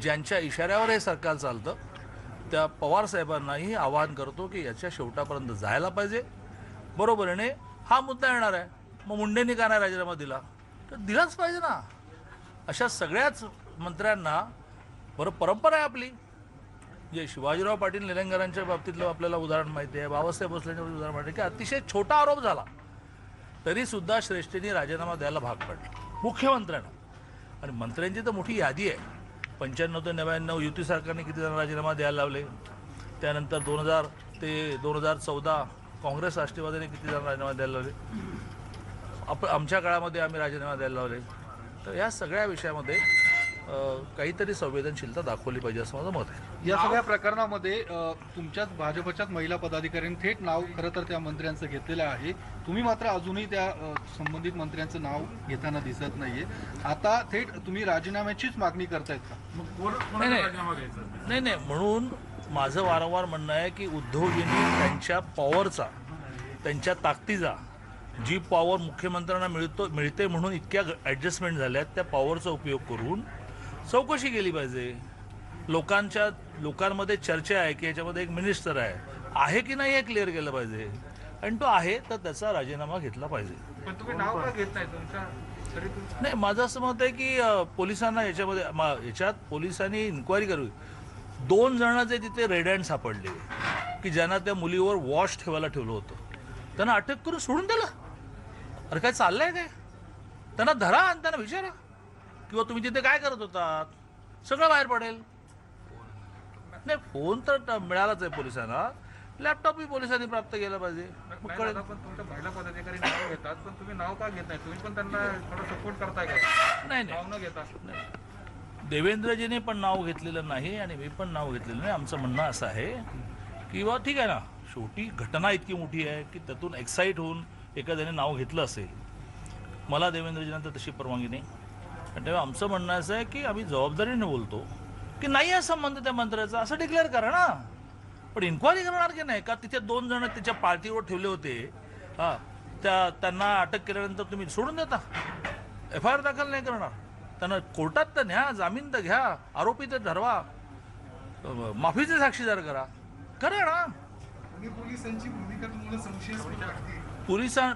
Speaker 22: ज्यांच्या इशाऱ्यावर हे सरकार चालतं, त्या पवार साहेबांनाही आवाहन करतो की याच्या शेवटापर्यंत जायला पाहिजे। बरोबरीने हा मुद्दा येणार आहे, मग मुंडेंनी का नाही राजीनामा दिला? तर दिलाच पाहिजे ना। अशा सगळ्याच मंत्र्यांना बरं परंपरा आहे आपली, जे शिवाजीराव पाटील निलंगेकरांच्या बाबतीतलं आपल्याला उदाहरण माहिती आहे, बाबासाहेब भोसलेंच्या उदाहरण माहिती आहे की अतिशय छोटा आरोप झाला तरीसुद्धा श्रेष्ठींनी राजीनामा द्यायला भाग पडला मुख्यमंत्र्यांना। आणि मंत्र्यांची तर मोठी यादी आहे, 95 ते 99 युती सरकारने किती जण राजीनामा द्यायला लावले, त्यानंतर 2000 ते 2014 काँग्रेस राष्ट्रवादीने किती जण राजीनामा द्यायला लावले, आमच्या काळामध्ये आम्ही राजीनामा द्यायला लावले। तर या सगळ्या विषयामध्ये काहीतरी संवेदनशीलता दाखवली पाहिजे असं माझं मत आहे।
Speaker 23: या सगळ्या प्रकरणामध्ये तुमच्याच भाजपच्याच महिला पदाधिकाऱ्यांनी थेट नाव खरं तर त्या मंत्र्यांचं घेतलेलं आहे, तुम्ही मात्र अजूनही त्या संबंधित मंत्र्यांचं नाव घेताना दिसत नाहीये। आता थेट तुम्ही राजीनाम्याचीच मागणी करतायत का?
Speaker 22: नाही, म्हणून माझं वारंवार म्हणणं आहे की उद्धवजींनी त्यांच्या पॉवरचा, त्यांच्या ताकदीचा, जी पॉवर मुख्यमंत्र्यांना मिळते म्हणून इतक्या ॲडजस्टमेंट झाल्या आहेत, त्या पॉवरचा उपयोग करून चौकशी केली पाहिजे. लोकांमध्ये चर्चा आहे की याच्यामध्ये एक मिनिस्टर आहे की नाही हे क्लिअर केलं पाहिजे, आणि तो आहे तर त्याचा राजीनामा घेतला पाहिजे.
Speaker 11: पण तुम्ही नाव का घेत नाही तुमच्या?
Speaker 22: नाही, माझं असं मत आहे की पोलिसांना याच्यात पोलिसांनी इन्क्वायरी करावी. 2 जण जे तिथे रेड हँड सापडले की ज्यांना त्या मुलीवर वॉश ठेवायला ठेवलं होतं, त्यांना अटक करून सोडून दिलं. अरे काय चाललंय काय? त्यांना धरा आणि त्यांना विचारा किंवा तुम्ही तिथे काय करत होतात, सगळं बाहेर पडेल. नाही, फोन तर मिळालाच आहे पोलिसांना, लॅपटॉपही पोलिसांनी प्राप्त केला पाहिजे.
Speaker 11: पण तुमच्या महिला पदाधिकारी नाव घेतात, पण तुम्ही नाव का घेत नाही? तुम्ही पण त्यांना थोडं सपोर्ट करताय का?
Speaker 22: नाही,
Speaker 11: नाव न घेता.
Speaker 22: देवेंद्रजीने पण नाव घेतलेलं नाही आणि मी पण नाव घेतलेलं नाही. आमचं म्हणणं असं आहे की बा ठीक आहे ना, शेवटी घटना इतकी मोठी आहे की त्यातून एक्साईट होऊन एखाद्याने नाव घेतलं असेल. मला देवेंद्रजीनंतर तशी परवानगी नाही, आणि तेव्हा आमचं म्हणणं असं आहे की आम्ही जबाबदारीने बोलतो की नाही आहे संबंध त्या मंत्र्याचा, असं डिक्लेअर करा ना. पण इन्क्वायरी करणार की नाही का? तिथे 2 जण त्याच्या पार्टीवर ठेवले होते, त्यांना अटक केल्यानंतर तुम्ही सोडून देता, FIR दाखल नाही करणार. त्यांना कोर्टात तर न्या, जामीन तर घ्या, आरोपी तर ठरवा, माफीचे साक्षीदार करा ना.
Speaker 23: पोलिसांची भूमिका तुम्हाला संशयास्पद वाटते?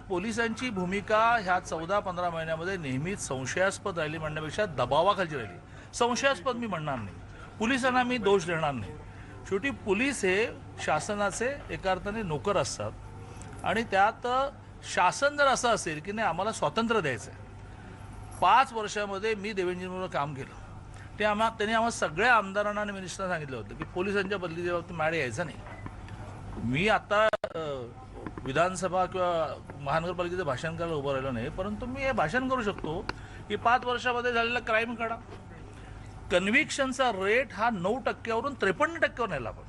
Speaker 22: पोलिसांची भूमिका ह्या 14-15 महिन्यामध्ये नेहमीच संशयास्पद राहिली म्हणण्यापेक्षा दबावाखाली राहिली. संशयास्पद मी म्हणणार नाही, पोलिसांना मी दोष देणार नाही. शेवटी पोलीस हे शासनाचे एका अर्थाने नोकर असतात, आणि त्यात शासन जर असं असेल की नाही आम्हाला स्वातंत्र्य द्यायचं आहे. 5 वर्षामध्ये मी देवेंद्रजींबरोबर काम केलं, त्यांनी आम्हाला सगळ्या आमदारांना आणि मिनिस्टरांना सांगितलं होतं की पोलिसांच्या बदलीच्या बाबतीत माझ्याकडे यायचं नाही. मी आता विधानसभा किंवा महानगरपालिकेचं भाषण करायला उभं राहिलो नाही, परंतु मी हे भाषण करू शकतो की 5 वर्षामध्ये झालेला क्राईम काढा. कन्व्हिक्शनचा रेट हा 9%वरून 53%वर नेला. आपण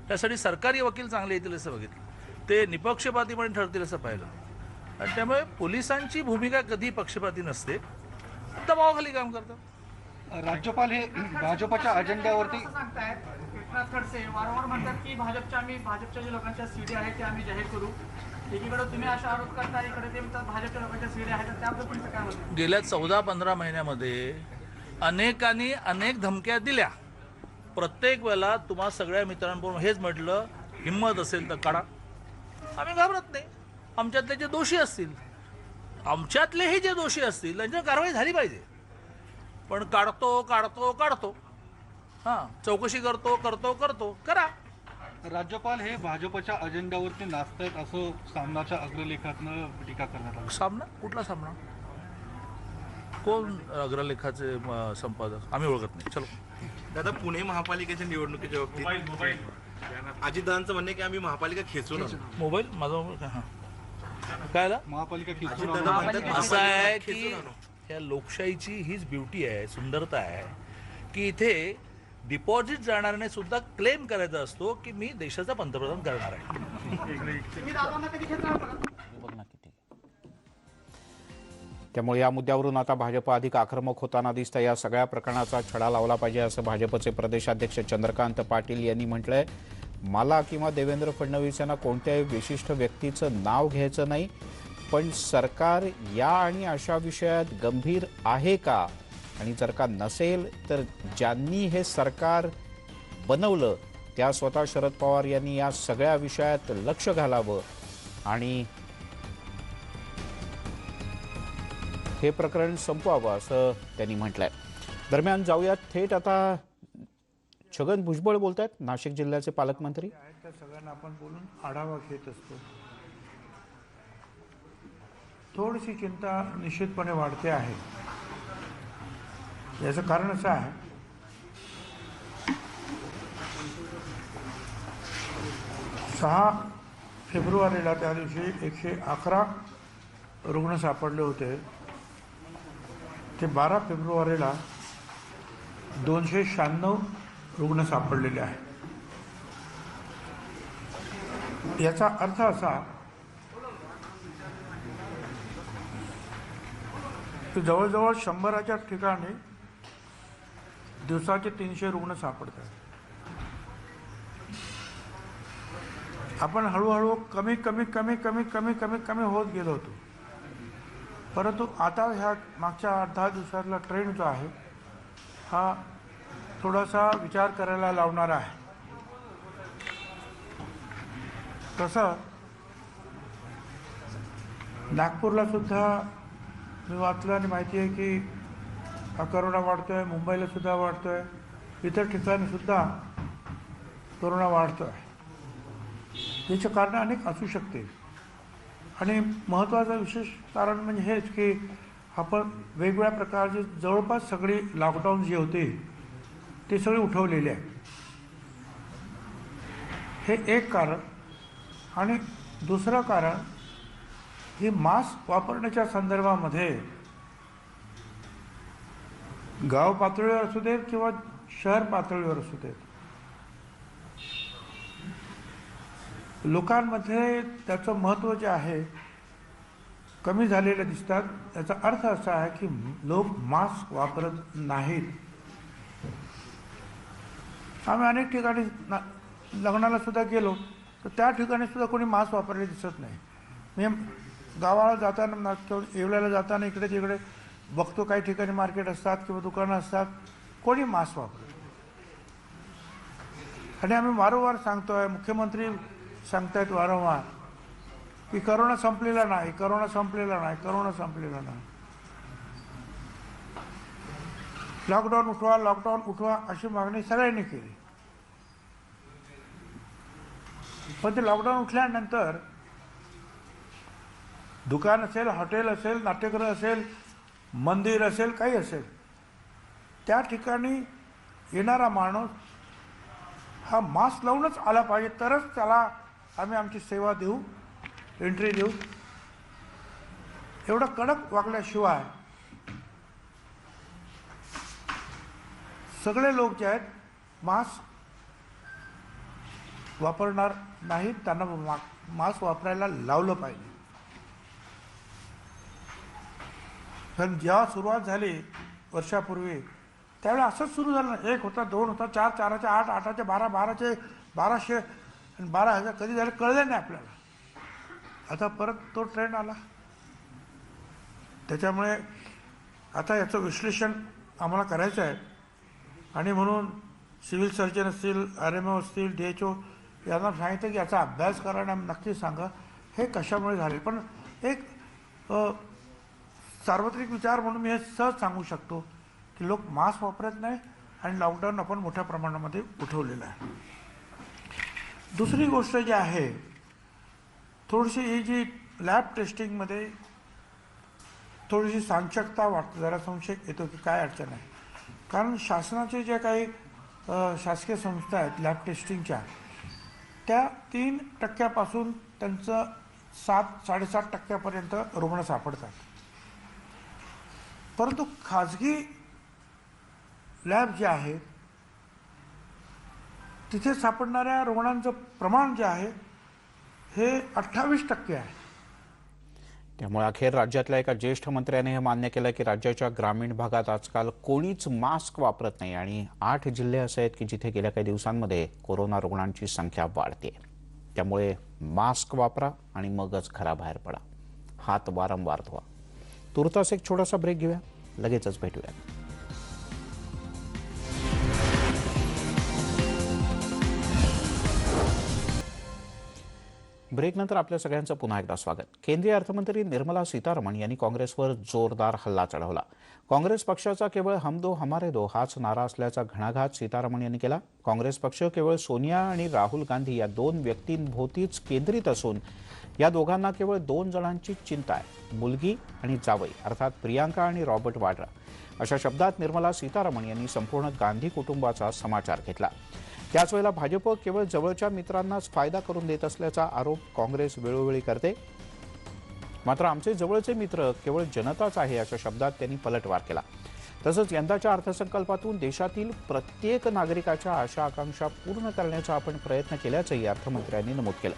Speaker 22: त्यासाठी सरकारी वकील चांगले येतील असं बघितलं, ते निपक्षपातीपणे ठरतील असं पाहिलं. आणि त्यामुळे पोलिसांची भूमिका कधी पक्षपाती नसते, दबावाखाली काम करतात.
Speaker 23: राज्यपाल हे भाजपच्या अजेंड्यावरती
Speaker 11: एकनाथ खडसे वारंवार म्हणतात की भाजपच्या जे लोकांच्या सीडी आहेत ते आम्ही जाहीर करू. एकीकडे तुम्ही अशा आरोप करता, इकडे ते म्हणतात भाजपच्या लोकांच्या सीडी आहेत, त्याबद्दल तुमचं काय म्हणणं?
Speaker 22: गेल्या 14-15 महिन्यामध्ये अनेकांनी अनेक धमक्या दिल्या. प्रत्येक वेळेला तुम्हा सगळ्या मित्रांबरोबर हेच म्हटलं, हिंमत असेल तर काढा. आम्ही घाबरत नाही. आमच्यातले जे दोषी असतील, आमच्यातलेही जे दोषी असतील त्यांच्यावर कारवाई झाली पाहिजे. पण काढतो चौकशी करतो करा.
Speaker 23: राज्यपाल हे भाजपच्या अजेंड्यावरती नाचतायत असं सामनाच्या अग्रलेखातनं टीका करण्यात आली.
Speaker 22: सामना? कुठला सामना? कोण अग्रलेखाचे संपादक? आम्ही ओळखत नाही. चलो
Speaker 2: दादा, पुणे महापालिकेच्या निवडणुकीच्या बाबतीत अजितदादांचं म्हणणं की आम्ही महापालिका खेचून
Speaker 22: मोबाईल माझा मोबाईल काय
Speaker 23: महापालिका खेचून
Speaker 22: असं आहे की या लोकशाहीची हीच ब्युटी आहे, सुंदरता आहे की इथे डिपॉझिट जाणाऱ्याने सुद्धा क्लेम करायचा असतो की मी देशाचा पंतप्रधान करणार आहे.
Speaker 1: त्यामुळे या मुद्द्यावरून आता भाजप अधिक आक्रमक होताना दिसतं. या सगळ्या प्रकरणाचा छडा लावला पाहिजे असं भाजपचे प्रदेशाध्यक्ष चंद्रकांत पाटील यांनी म्हटलंय. मला किंवा देवेंद्र फडणवीस यांना कोणत्याही विशिष्ट व्यक्तीचं नाव घ्यायचं नाही, पण सरकार या आणि अशा विषयात गंभीर आहे का, आणि जर का नसेल तर ज्यांनी हे सरकार बनवलं त्या स्वतः शरद पवार यांनी या सगळ्या विषयात लक्ष घालावं आणि हे प्रकरण संपवावं असं त्यांनी म्हटलंय. दरम्यान जाऊयात थेट आता छगन भुजबळ बोलत आहेत, नाशिक जिल्ह्याचे पालकमंत्री.
Speaker 3: त्या सगळ्यांना आपण बोलून आढावा घेत असतो. थोडीशी चिंता निश्चितपणे वाढते आहे. याचं कारण असं आहे, 6 फेब्रुवारीला त्या दिवशी 111 रुग्ण सापडले होते. ते 12 फेब्रुवारीला 296 रुग्ण सापडलेले आहेत. याचा अर्थ असा की जवळजवळ 100च्या ठिकाणी दिवसाचे 300 रुग्ण सापडतात. आपण हळूहळू कमी होत गेलो होतो. परंतु आता ह्या मागच्या 8-10 दिवसातला ट्रेंड जो आहे हा थोडासा विचार करायला लावणारा आहे. तसं नागपूरला सुद्धा मी वाचलं आणि माहिती आहे की हा करोना वाढतोय, मुंबईला सुद्धा वाढतोय, इतर ठिकाणी सुद्धा करोना वाढतोय. याचे कारण अनेक असू शकते आणि महत्त्वाचं विशेष कारण म्हणजे हेच की आपण वेगवेगळ्या प्रकारचे जवळपास सगळे लॉकडाऊन जे होते ते सगळे उठवलेले आहे. हे एक कारण. आणि दुसरं कारण ही मास्क वापरण्याच्या संदर्भामध्ये गाव पातळीवर असू देत किंवा शहर पातळीवर असू देत, लोकांमध्ये त्याचं महत्त्व जे आहे कमी झालेलं दिसतात. याचा अर्थ असा आहे की लोक मास्क वापरत नाहीत. आम्ही अनेक ठिकाणी लग्नाला सुद्धा गेलो तर त्या ठिकाणी सुद्धा कोणी मास्क वापरले दिसत नाही. मी गावाला जाताना येवल्याला जाताना इकडे तिकडे बघतो, काही ठिकाणी मार्केट असतात किंवा दुकानं असतात, कोणी मास्क वापरत. आणि आम्ही वारंवार सांगतोय, मुख्यमंत्री सांगतायत वारंवार की करोना संपलेला नाही, करोना संपलेला नाही, करोना संपलेला नाही. लॉकडाऊन उठवा, लॉकडाऊन उठवा अशी मागणी सगळ्यांनी केली. पण ते लॉकडाऊन उठल्यानंतर दुकान असेल, हॉटेल असेल, नाट्यगृह असेल, मंदिर असेल, काही असेल, त्या ठिकाणी येणारा माणूस हा मास्क लावूनच आला पाहिजे, तरच त्याला आम्ही आमची सेवा देऊ, एंट्री देऊ. एवढं कडक वागल्याशिवाय सगळे लोक जे आहेत मास्क वापरणार नाहीत. त्यांना मास्क वापरायला लावलं पाहिजे. कारण जेव्हा सुरुवात झाली वर्षापूर्वी त्यावेळेला असंच सुरू झालं. 1 होता, 2 होता, 4, 4चे 8, 8चे 12, 12चे 1200 आणि 12,000 कधी झालं कळलं नाही आपल्याला. आता परत तो ट्रेंड आला. त्याच्यामुळे आता याचं विश्लेषण आम्हाला करायचं आहे आणि म्हणून सिव्हिल सर्जन असतील, RMO असतील, DHO यांना सांगितलं की याचा अभ्यास करा आणि नक्की सांगा हे कशामुळे झाले. पण एक सार्वत्रिक विचार म्हणून मी हे सहज सांगू शकतो की लोक मास्क वापरत नाही आणि लॉकडाऊन आपण मोठ्या प्रमाणामध्ये उठवलेलं आहे. दुसरी गोष्ट जी आहे, थोडीशी ही जी लॅब टेस्टिंगमध्ये थोडीशी साचकता वाटते, जरा संशय येतो की काय अडचण आहे. कारण शासनाचे जे काही शासकीय संस्था आहेत लॅब टेस्टिंगच्या, त्या 3% त्यांचं 7-7.5% रुग्ण सापडतात. परंतु खाजगी लॅब जे आहेत तिथे सापडणाऱ्या रुग्णांचं प्रमाण जे आहे हे 28% आहे.
Speaker 1: त्यामुळे अखेर राज्यातल्या एका ज्येष्ठ मंत्र्याने हे मान्य केलं की राज्याच्या ग्रामीण भागात आजकाल कोणीच मास्क वापरत नाही आणि 8 जिल्हे असे आहेत की जिथे गेल्या काही दिवसांमध्ये कोरोना रुग्णांची संख्या वाढते. त्यामुळे मास्क वापरा आणि मगच घराबाहेर पडा. हात वारंवार धुवा. तुर्तास एक छोटासा ब्रेक घेऊया, लगेचच भेटूया. ब्रेकनंतर आपल्या सगळ्यांचं पुन्हा एकदा स्वागत. केंद्रीय अर्थमंत्री निर्मला सीतारमण यांनी काँग्रेसवर जोरदार हल्ला चढवला. काँग्रेस पक्षाचा केवळ हम दो हमारे दो हाच नारा असल्याचा घणाघात सीतारमण यांनी केला. काँग्रेस पक्ष केवळ सोनिया आणि राहुल गांधी या 2 व्यक्तींभोवतीच केंद्रित असून या दोघांना केवळ 2 जणांची चिंता आहे, मुलगी आणि जावई, अर्थात प्रियांका आणि रॉबर्ट वाड्रा. अशा शब्दात निर्मला सीतारमण यांनी संपूर्ण गांधी कुटुंबाचा समाचार घेतला. त्याच वेळेला भाजप केवळ जवळच्या मित्रांनाच फायदा करून देत असल्याचा आरोप काँग्रेस वेळोवेळी करते. मात्र आमचे जवळचे मित्र केवळ जनताच आहे अशा शब्दात त्यांनी पलटवार केला. तसंच यंदाच्या अर्थसंकल्पातून देशातील प्रत्येक नागरिकाच्या आशा आकांक्षा पूर्ण करण्याचा आपण प्रयत्न केल्याचंही अर्थमंत्र्यांनी नमूद केलं.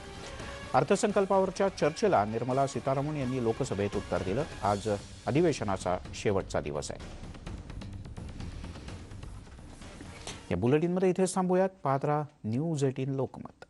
Speaker 1: अर्थसंकल्पावरच्या चर्चेला निर्मला सीतारमण यांनी लोकसभेत उत्तर दिलं. आज अधिवेशनाचा शेवटचा दिवस आहे. या बुलेटिनमध्ये इथेच थांबूयात. पाहत राहा न्यूज 18 लोकमत.